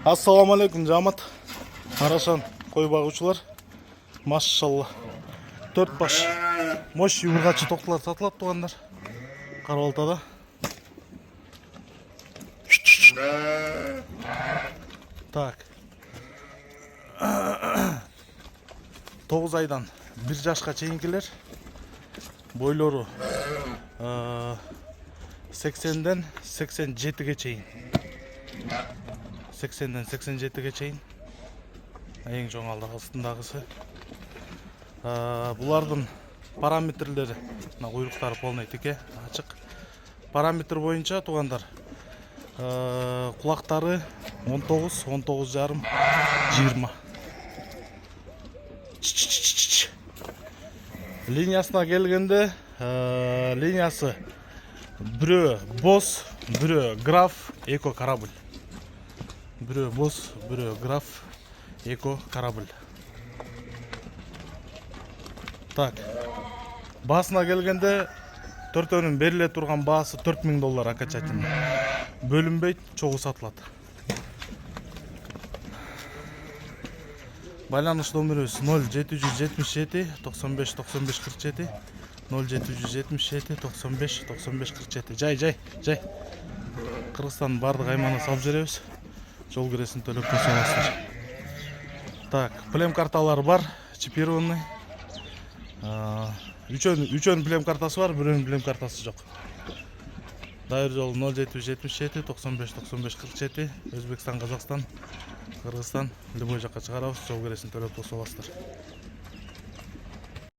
Ассаламу алейкум, жамат. Арашан кой багучулар. Машалла. 4 баш. Мош юргачы токтолор сатылат тугандар. Карабалтада. Так. 9 айдан 1 жашка чейинкилер. Бойлору 80ден 87ге чейин. 80ден 87ге чейин. Эң чоң астындагысы. Булардын параметрлери, куйруктары полный тике, ачык. Параметр боюнча тугандар, кулактары 19, 19 жарым, 20. Линиясына келгенде, линиясы бирөө боз, бирөө граф, эко корабль. Бирөө боз, бирөө граф, эко корабль. Так. Басына келгенде, төртөөнүн бериле турган баасы $4000 окончательно. Бөлүнбөйт, чогуу сатылат. Байланыш номерибиз 0777 95 95 47 0777 95 95 47. Жай. Кыргызстандын бардык аймагына салып жиберебиз. Жол киресин төлөп койсоңуздар. Так, плем карталары бар, чипированный. Үчөн плем картасы бар, бирөөнүн плем картасы жок. Дайыр жол 0777 95 95 47. Өзбекстан, Казакстан, Кыргызстан, любой жакка чыгарабыз. Жол киресин төлөп койсоңуздар.